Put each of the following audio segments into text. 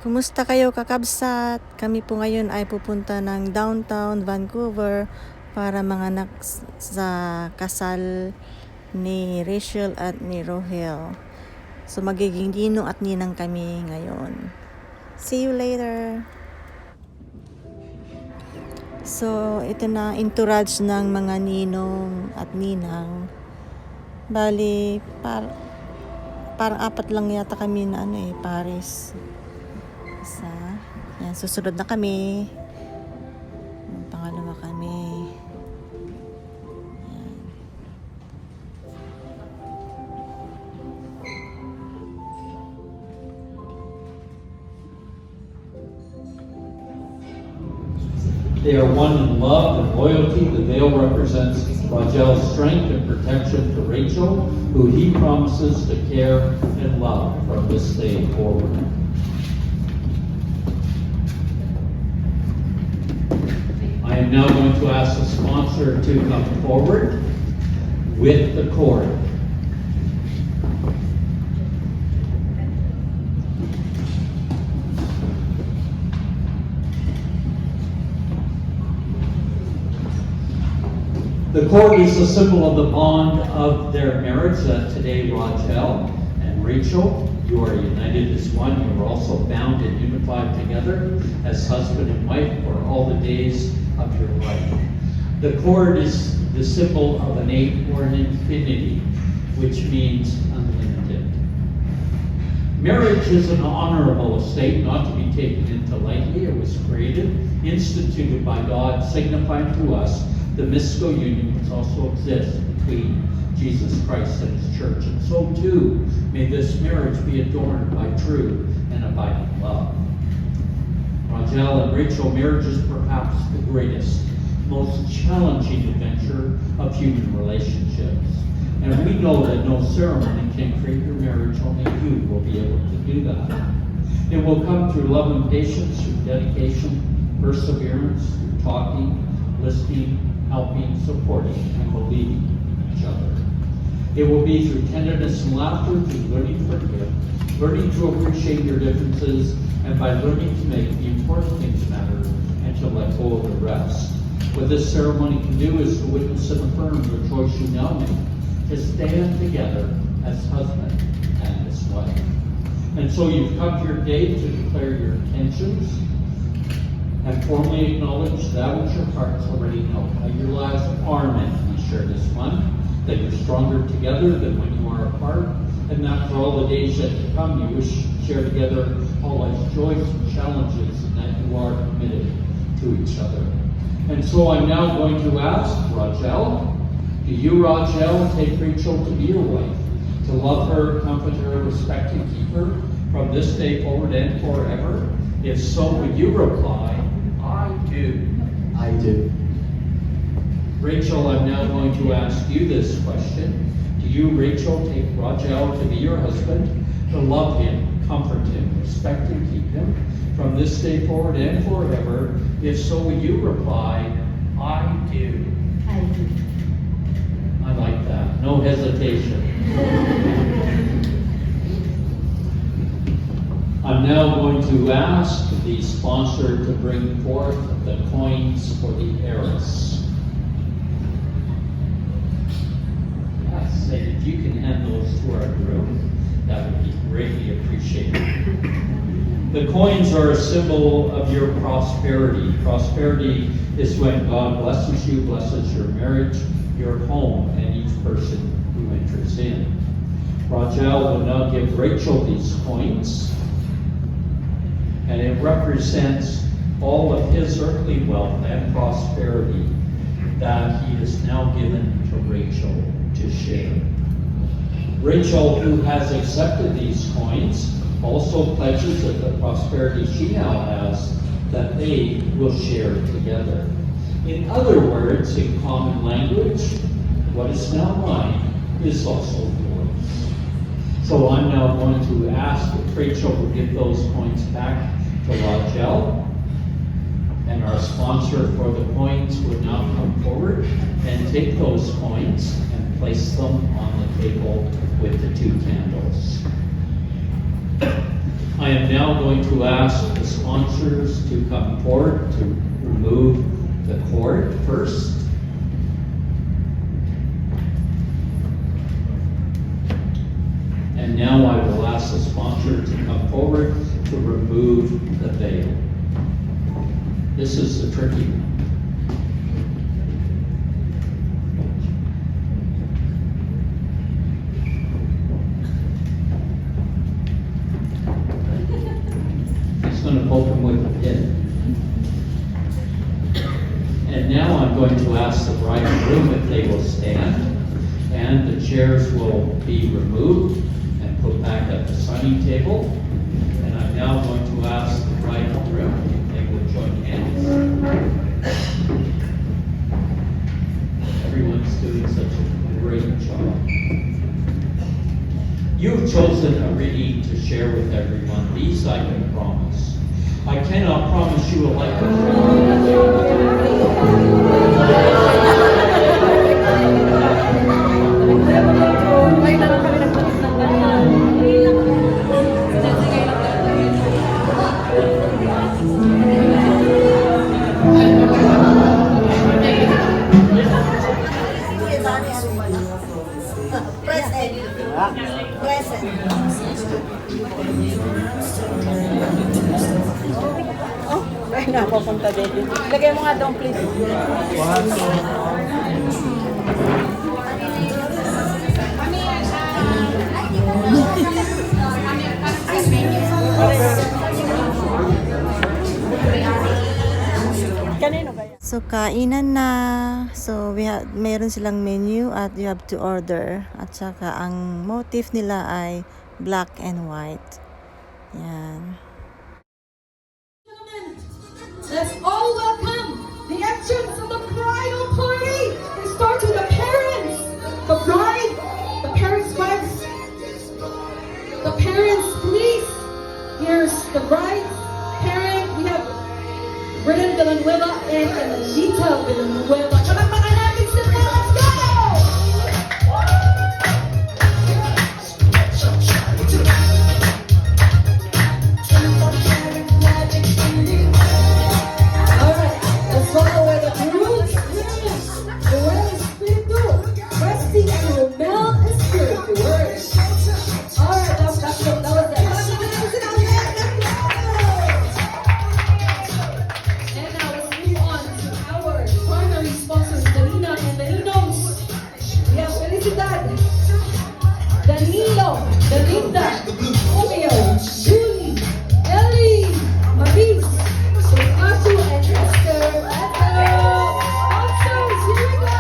Kumusta kayo kakabsat? Kami po ngayon ay pupunta ng downtown Vancouver para manganak sa kasal ni Rachel at ni Rohel. So magiging ninong at ninang kami ngayon. See you later! So ito na entourage ng mga ninong at ninang. Bali, parang apat lang yata kami na pares. Isa. Yan, susunod na kami. Pangalawa kami. Yan. They are one in love and loyalty. The veil represents Rajel's strength and protection to Rachel, who he promises to care and love from this day forward. I am now going to ask the sponsor to come forward with the cord. The cord is a symbol of the bond of their marriage that today Rajel and Rachel, you are united as one. You are also bound and unified together as husband and wife for all the days of your life. The cord is the symbol of an 8 or an infinity, which means unlimited. Marriage is an honorable estate, not to be taken into lightly. It was created, instituted by God, signifying to us the mystical union which also exists between Jesus Christ and His church. And so too, may this marriage be adorned by true and abiding love. Rajel and Rachel marriage is perhaps the greatest, most challenging adventure of human relationships. And we know that no ceremony can create your marriage, only you will be able to do that. It will come through love and patience, through dedication, perseverance, through talking, listening, helping, supporting, and believing each other. It will be through tenderness and laughter, through learning to forgive, learning to appreciate your differences, and by learning to make the important things matter and to let go of the rest. What this ceremony can do is to witness and affirm the choice you now make to stand together as husband and as wife. And so you've come here today to declare your intentions and formally acknowledge that which your hearts already know, that your lives are meant to be shared as one, that you're stronger together than when you are apart, and that for all the days yet to come you wish to share together all life's joys and challenges, and that you are committed to each other. And so I'm now going to ask Rajel, do you, Rajel, take Rachel to be your wife, to love her, comfort her, respect and keep her from this day forward and forever? If so, would you reply, I do. I do. Rachel, I'm now going to ask you this question. Do you, Rachel, take Rajel to be your husband, to love him, comfort him, respect and keep him from this day forward and forever? If so, would you reply, I do. I do. I like that. No hesitation. I'm now going to ask the sponsor to bring forth the coins for the heiress. Yes, and if you can hand those to our group, that would be greatly appreciated. The coins are a symbol of your prosperity. Prosperity is when God blesses you, blesses your marriage, your home, and each person who enters in. Rajel will now give Rachel these coins, and it represents all of his earthly wealth and prosperity that he is now given to Rachel to share. Rachel, who has accepted these coins, also pledges that the prosperity she now has, that they will share together. In other words, in common language, what is now mine is also yours. So I'm now going to ask if Rachel will give those coins back to Rajel, and our sponsor for the coins will now come forward and take those coins and place them on the table with the 2 candles. I am now going to ask the sponsors to come forward to remove the cord first. And now I will ask the sponsor to come forward to remove the veil. This is the tricky one. He's going to poke him with a pin. And now I'm going to ask the bride and groom if they will stand, and the chairs will be removed and put back at the sunning table. And I'm now going to ask the bride and groom if they will join hands. Everyone's doing such a great job. You've chosen a reading to share with everyone. These I can promise. I cannot promise you a life of Ay, napapunta din. Lagay mo nga doon, please. Kanino ba yan? So, kainan na. So, mayroon silang menu at you have to order. At saka, ang motif nila ay black and white. Yan. Let's all welcome the entrance of the bridal party. They start with the parents, the bride, the parents' wives, the parents, please. Here's the bride's parent. We have Brennan Villanueva and Anita Villanueva. Palakpakan natin sila. Let's go! Alright, let's follow where the groom's parents, Joel Espiritu, Rusty and Romel Espiritu. Alright, that was it. And now let's move on to our primary sponsors, Danina and Daninos. We have Felicidad, Danilo, Dalinda, Romeo, Julie, Ellie, Maris, Atu, and Esther. And sponsors, here we go.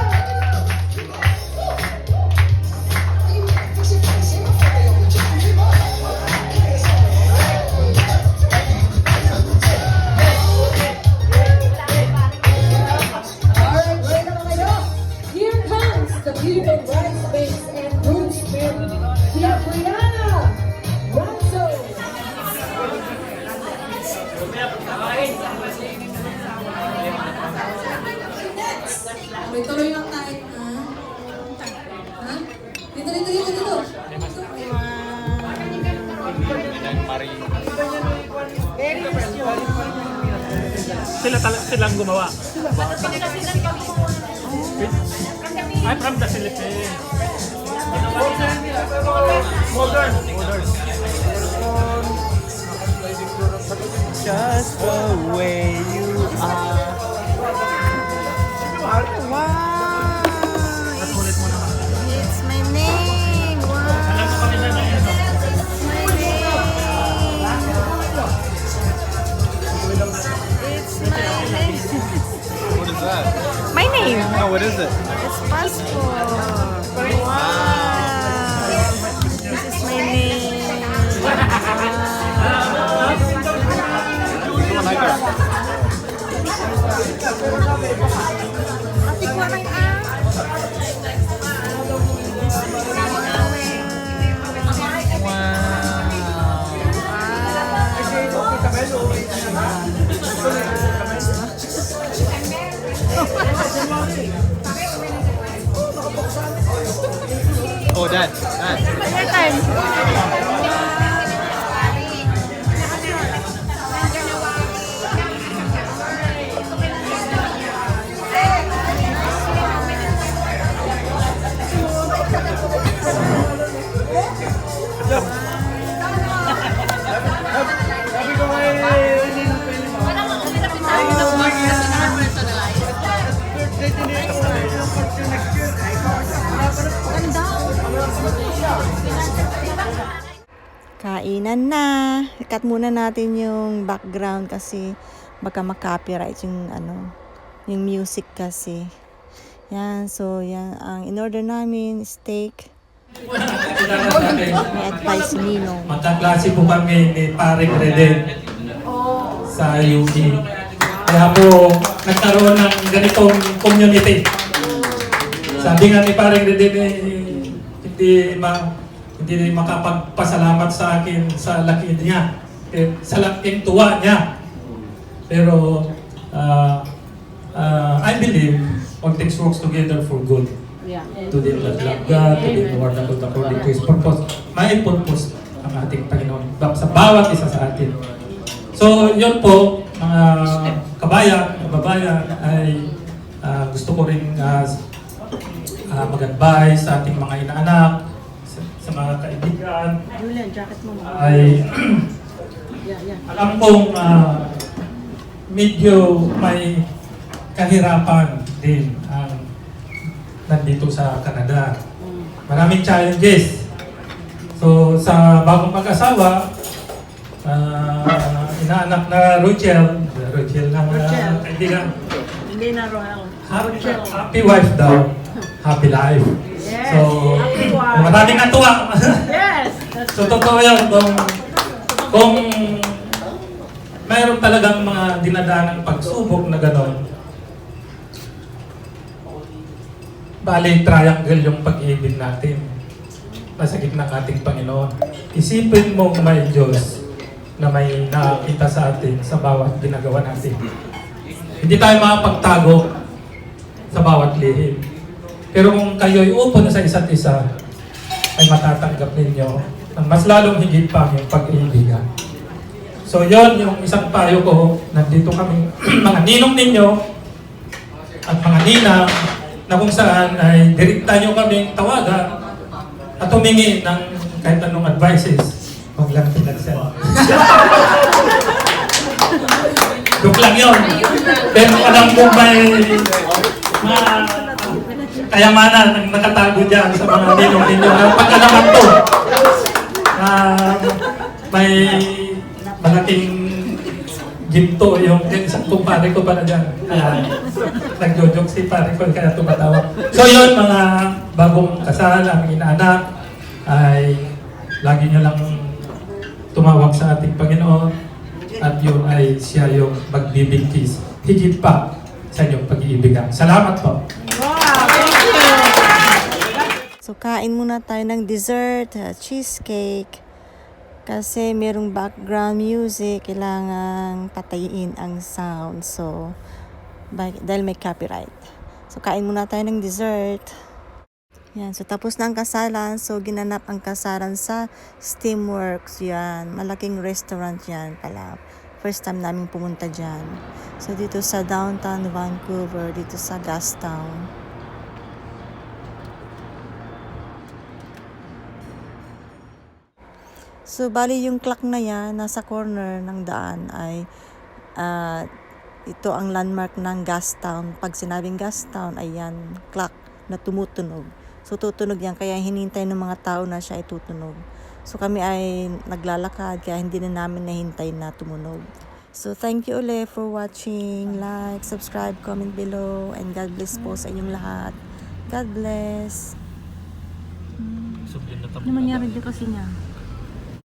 Alright, ready na ba kayo? Here comes the beautiful bridesmaids and groomsmen. We have Brianna, Ranzo, tuloy lang tayo. Ha? Dito. Silang gumawa. I'm from the Philippines. Modern. Just the way you are. Wow! It's my name! Wow! Alam mo kami na yan. My name! It's my name! What is that? My name! No, what is it? It's passport! Wow! This is my name! I got. Ate ko na yung Oh, Dad. Your time. Yan na. Cut muna natin yung background kasi baka ma-copyright yung yung music kasi. Yan, so yan ang in-order namin, steak. May advice si Ninong. Magkaklase po kami ni Paring Reden sa UP. Kaya po nagkaroon ng ganitong community. Sabi nga ni Paring Reden, hindi makapagpasalamat sa akin sa laki niya, sa laking tuwa niya. Pero I believe all things works together for good. Yeah. To them that love God, to them who are called according to His purpose. May purpose ang ating Panginoon sa bawat isa sa atin. So, yun po, mga kababayan, ay gusto ko rin mag-advise sa ating mga inaanak, sa mga kaibigan, Julian, jacket mo. ay alam kong medyo may kahirapan din ang nandito sa Canada. Maraming challenges. So, sa bagong mag-asawa, inaanak na Rochelle na kaibigan. Hindi na Royal. Happy wife daw, happy life. Yes, So, happy wife. maraming natuwa. Yes! So, totoo yun. Kung mayroon talagang mga dinadaang pagsubok na gano'n, bali, triangle yung pag-ibig natin. Nasa gitna ng ating Panginoon. Isipin mo may Diyos na may nakakita sa atin sa bawat ginagawa natin. Hindi tayo makapagtago sa bawat lihim. Pero kung kayo'y open sa isa't isa, ay matatanggap ninyo ang mas lalong higit pa yung pag-ibigan. So yon yung isang payo ko. Nandito kami mga ninong ninyo at mga ninang na kung saan ay direkta nyo kaming tawagan at humingi ng kahit anong advices. Huwag lang pinagsel. Joke lang yun. Pero alam ko may mga kayamanan ang nakatago dyan sa mga ninong ninyo. Pagkalaman to, may malaking ginto yung isang kumpare ko pala dyan. Nagjo-joke si pare ko kaya tumatawa. So yun, mga bagong kasal, ang inaanak, ay lagi nyo lang tumawag sa ating Panginoon at yun ay siya yung magbibigkis higit pa sa inyong pag-iibigan. Salamat po. So, kain muna tayo ng dessert, cheesecake. Kasi merong background music, kailangan patayin ang sound. So, dahil may copyright. So, kain muna tayo ng dessert. Yan. So, tapos na ang kasalan. So, ginanap ang kasalan sa Steamworks. Yan. Malaking restaurant yan pala. First time namin pumunta dyan. So, dito sa downtown Vancouver, dito sa Gastown. So, bali yung clock na yan, nasa corner ng daan ay ito ang landmark ng Gastown. Pag sinabing Gastown, ay yan, clock na tumutunog. So, tutunog yan, kaya hinintay ng mga tao na siya ay tutunog. So, kami ay naglalakad, kaya hindi na namin nahintay na tumunog. So, thank you ulit for watching. Like, subscribe, comment below, and God bless po sa inyong lahat. God bless. Ano mangyari dito kasi niya?